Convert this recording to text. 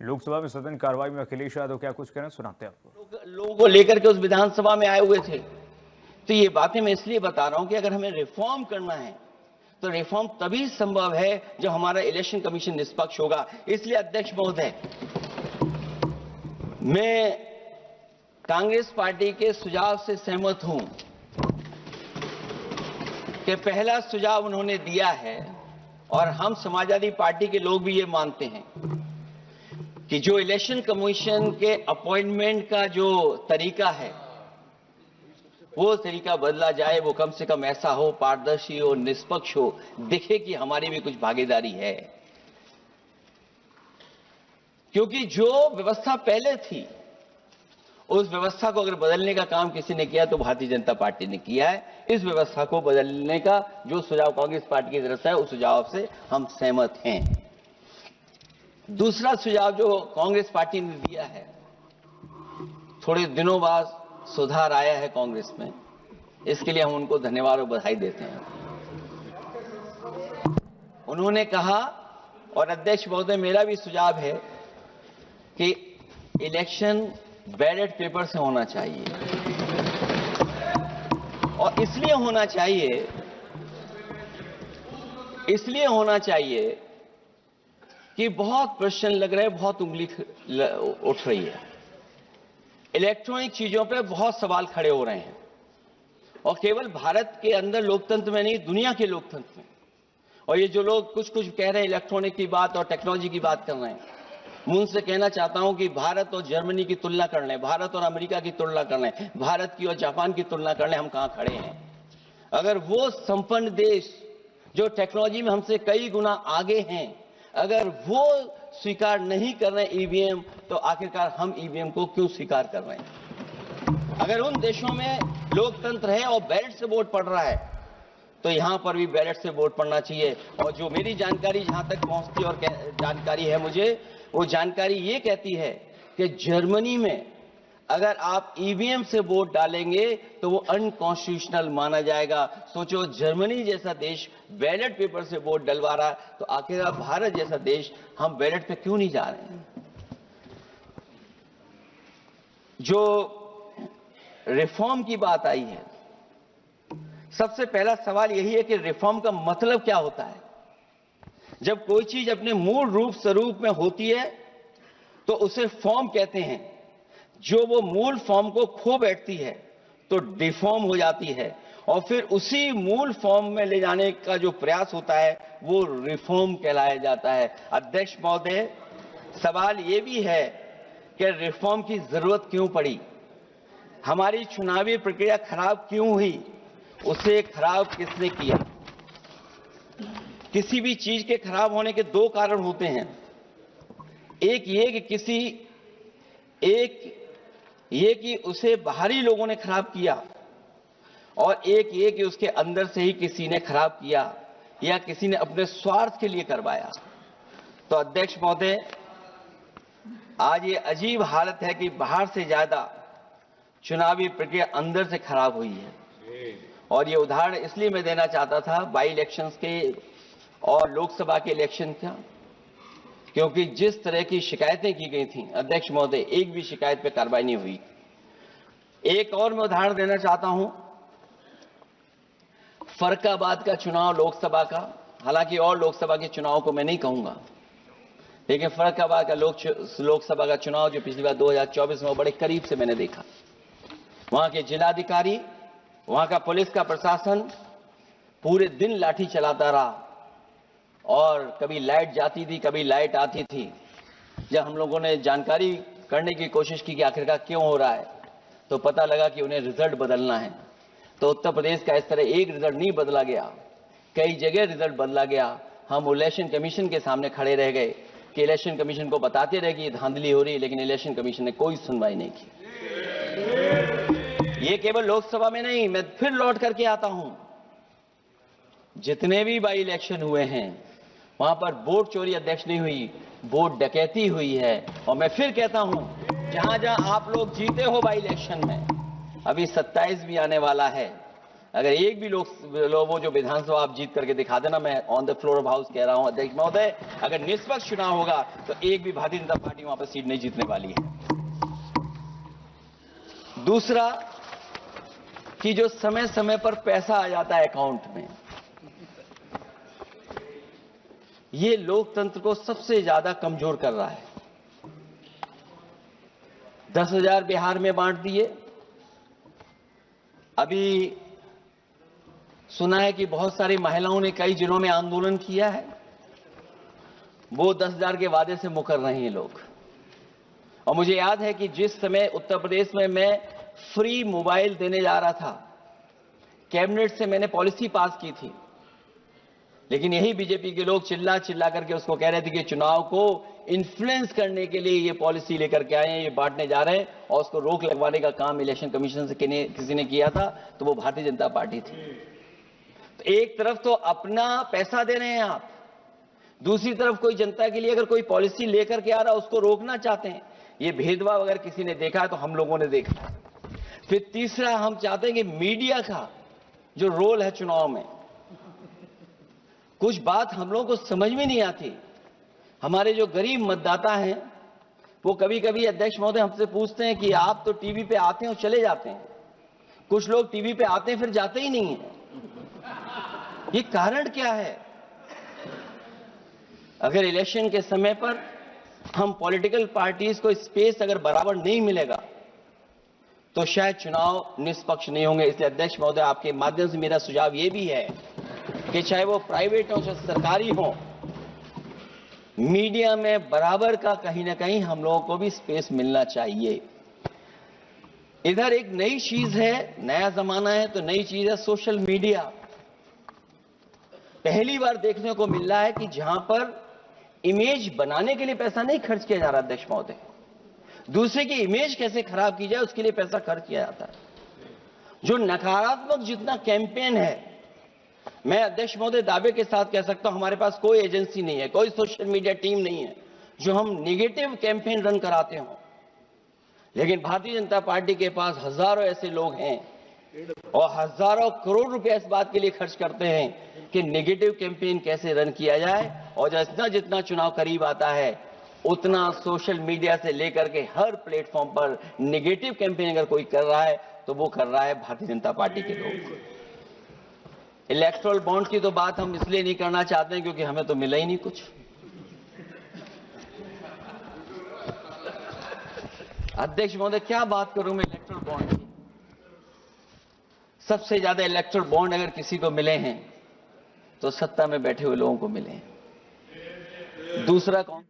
लोकसभा में सदन कार्रवाई में अखिलेश यादव क्या कुछ कहना, सुनाते हैं आपको। लोगों को लेकर के उस विधानसभा में आए हुए थे। तो ये बातें मैं इसलिए बता रहा हूं कि अगर हमें रिफॉर्म करना है तो रिफॉर्म तभी संभव है जब हमारा इलेक्शन कमीशन निष्पक्ष होगा। इसलिए अध्यक्ष महोदय, मैं कांग्रेस पार्टी के सुझाव से सहमत हूं कि पहला सुझाव उन्होंने दिया है और हम समाजवादी पार्टी के लोग भी ये मानते हैं कि जो इलेक्शन कमीशन के अपॉइंटमेंट का जो तरीका है वो तरीका बदला जाए। वो कम से कम ऐसा हो, पारदर्शी हो, निष्पक्ष हो, दिखे कि हमारी भी कुछ भागीदारी है। क्योंकि जो व्यवस्था पहले थी उस व्यवस्था को अगर बदलने का काम किसी ने किया तो भारतीय जनता पार्टी ने किया है। इस व्यवस्था को बदलने का जो सुझाव कांग्रेस पार्टी की तरफ से है उस सुझाव से हम सहमत हैं। दूसरा सुझाव जो कांग्रेस पार्टी ने दिया है, थोड़े दिनों बाद सुधार आया है कांग्रेस में, इसके लिए हम उनको धन्यवाद और बधाई देते हैं। उन्होंने कहा, और अध्यक्ष महोदय मेरा भी सुझाव है कि इलेक्शन बैलेट पेपर से होना चाहिए। और इसलिए होना चाहिए कि बहुत प्रश्न लग रहे हैं, बहुत उंगली उठ रही है। इलेक्ट्रॉनिक चीजों पे बहुत सवाल खड़े हो रहे हैं और केवल भारत के अंदर लोकतंत्र में नहीं, दुनिया के लोकतंत्र में। और ये जो लोग कुछ कह रहे हैं इलेक्ट्रॉनिक की बात और टेक्नोलॉजी की बात कर रहे हैं, मैं उनसे कहना चाहता हूं कि भारत और जर्मनी की तुलना कर लें, भारत और अमेरिका की तुलना कर लें, भारत की और जापान की तुलना कर लें, हम कहां खड़े हैं। अगर वो संपन्न देश जो टेक्नोलॉजी में हमसे कई गुना आगे हैं, अगर वो स्वीकार नहीं कर रहे ईवीएम, तो आखिरकार हम ईवीएम को क्यों स्वीकार कर रहे हैं। अगर उन देशों में लोकतंत्र है और बैलेट से वोट पड़ रहा है तो यहां पर भी बैलेट से वोट पड़ना चाहिए। और जो मेरी जानकारी जहां तक पहुंचती और जानकारी है मुझे, वो जानकारी ये कहती है कि जर्मनी में अगर आप ईवीएम से वोट डालेंगे तो वो अनकॉन्स्टिट्यूशनल माना जाएगा। सोचो, जर्मनी जैसा देश बैलेट पेपर से वोट डलवा रहा है, तो आखिर भारत जैसा देश हम बैलेट पे क्यों नहीं जा रहे हैं। जो रिफॉर्म की बात आई है, सबसे पहला सवाल यही है कि रिफॉर्म का मतलब क्या होता है। जब कोई चीज अपने मूल रूप स्वरूप में होती है तो उसे फॉर्म कहते हैं। जो वो मूल फॉर्म को खो बैठती है तो डिफॉर्म हो जाती है, और फिर उसी मूल फॉर्म में ले जाने का जो प्रयास होता है वो रिफॉर्म कहलाया जाता है। अध्यक्ष महोदय, सवाल ये भी है कि रिफॉर्म की जरूरत क्यों पड़ी, हमारी चुनावी प्रक्रिया खराब क्यों हुई, उसे खराब किसने किया। किसी भी चीज के खराब होने के दो कारण होते हैं। एक ये कि उसे बाहरी लोगों ने खराब किया, और एक ये कि उसके अंदर से ही किसी ने खराब किया या किसी ने अपने स्वार्थ के लिए करवाया। तो अध्यक्ष महोदय, आज ये अजीब हालत है कि बाहर से ज्यादा चुनावी प्रक्रिया अंदर से खराब हुई है। और ये उदाहरण इसलिए मैं देना चाहता था बाई इलेक्शंस के और लोकसभा के इलेक्शन का, क्योंकि जिस तरह की शिकायतें की गई थी अध्यक्ष महोदय, एक भी शिकायत पे कार्रवाई नहीं हुई। एक और मैं उदाहरण देना चाहता हूं, फर्रुखाबाद का चुनाव लोकसभा का, हालांकि और लोकसभा के चुनाव को मैं नहीं कहूंगा, लेकिन फर्रुखाबाद का लोकसभा का चुनाव जो पिछली बार 2024 में बड़े करीब से मैंने देखा। वहां के जिलाधिकारी, वहां का पुलिस का प्रशासन पूरे दिन लाठी चलाता रहा, और कभी लाइट जाती थी, कभी लाइट आती थी। जब हम लोगों ने जानकारी करने की कोशिश की कि आखिरकार क्यों हो रहा है, तो पता लगा कि उन्हें रिजल्ट बदलना है। तो उत्तर प्रदेश का इस तरह एक रिजल्ट नहीं बदला गया, कई जगह रिजल्ट बदला गया। हम इलेक्शन कमीशन के सामने खड़े रह गए कि इलेक्शन कमीशन को बताते रहे कि धांधली हो रही है, लेकिन इलेक्शन कमीशन ने कोई सुनवाई नहीं की। ये केवल लोकसभा में नहीं, मैं फिर लौट करके आता हूं, जितने भी बाई इलेक्शन हुए हैं वहां पर वोट चोरी अध्यक्ष नहीं हुई, वोट डकैती हुई है। और मैं फिर कहता हूं, जहां जहां आप लोग जीते हो बाई इलेक्शन में, अभी 27 भी आने वाला है, अगर एक भी लोग वो जो विधानसभा आप जीत करके दिखा देना, मैं on the floor of house कह रहा हूं अध्यक्ष महोदय, अगर निष्पक्ष चुनाव होगा तो एक भी भारतीय जनता पार्टी वहां पर सीट नहीं जीतने वाली है। दूसरा कि जो समय समय पर पैसा आ जाता है अकाउंट में, ये लोकतंत्र को सबसे ज्यादा कमजोर कर रहा है। 10,000 बिहार में बांट दिए। अभी सुना है कि बहुत सारी महिलाओं ने कई जिलों में आंदोलन किया है। वो 10,000 के वादे से मुकर रहे हैं लोग। और मुझे याद है कि जिस समय उत्तर प्रदेश में मैं फ्री मोबाइल देने जा रहा था, कैबिनेट से मैंने पॉलिसी पास की थी, लेकिन यही बीजेपी के लोग चिल्ला चिल्ला करके उसको कह रहे थे कि चुनाव को इन्फ्लुएंस करने के लिए ये पॉलिसी लेकर के आए हैं, ये बांटने जा रहे हैं, और उसको रोक लगवाने का काम इलेक्शन कमीशन से किसी ने किया था, तो वो भारतीय जनता पार्टी थी। तो एक तरफ तो अपना पैसा दे रहे हैं आप, दूसरी तरफ कोई जनता के लिए अगर कोई पॉलिसी लेकर के आ रहा है उसको रोकना चाहते हैं। ये भेदभाव अगर किसी ने देखा है तो हम लोगों ने देखा है। फिर तीसरा, हम चाहते हैं कि मीडिया का जो रोल है चुनाव में, कुछ बात हम लोगों को समझ में नहीं आती। हमारे जो गरीब मतदाता हैं वो कभी कभी अध्यक्ष महोदय हमसे पूछते हैं कि आप तो टीवी पे आते हैं और चले जाते हैं, कुछ लोग टीवी पे आते हैं फिर जाते ही नहीं है, ये कारण क्या है? अगर इलेक्शन के समय पर हम पॉलिटिकल पार्टीज को स्पेस अगर बराबर नहीं मिलेगा तो शायद चुनाव निष्पक्ष नहीं होंगे। इसलिए अध्यक्ष महोदय, आपके माध्यम से मेरा सुझाव ये भी है कि चाहे वो प्राइवेट हो चाहे सरकारी हो, मीडिया में बराबर का कहीं ना कहीं हम लोगों को भी स्पेस मिलना चाहिए। इधर एक नई चीज है, नया जमाना है, तो नई चीज है सोशल मीडिया। पहली बार देखने को मिल रहा है कि जहां पर इमेज बनाने के लिए पैसा नहीं खर्च किया जा रहा अध्यक्ष महोदय, दूसरे की इमेज कैसे खराब की जाए उसके लिए पैसा खर्च किया जाता है। जो नकारात्मक जितना कैंपेन है, मैं अध्यक्ष महोदय दावे के साथ कह सकता हूं, हमारे पास कोई एजेंसी नहीं है, कोई सोशल मीडिया टीम नहीं है जो हम नेगेटिव कैंपेन रन कराते हो। लेकिन भारतीय जनता पार्टी के पास हजारों ऐसे लोग हैं और हजारों करोड़ रुपए इस बात के लिए खर्च करते हैं कि नेगेटिव कैंपेन कैसे रन किया जाए। और जितना जितना चुनाव करीब आता है उतना सोशल मीडिया से लेकर के हर प्लेटफॉर्म पर नेगेटिव कैंपेन अगर कोई कर रहा है तो वो कर रहा है भारतीय जनता पार्टी के लोग। इलेक्टोरल बॉन्ड की तो बात हम इसलिए नहीं करना चाहते हैं क्योंकि हमें तो मिला ही नहीं कुछ। अध्यक्ष महोदय, क्या बात करूं मैं इलेक्टोरल बॉन्ड की? सबसे ज्यादा इलेक्टोरल बॉन्ड अगर किसी को मिले हैं तो सत्ता में बैठे हुए लोगों को मिले हैं। दूसरा कौन?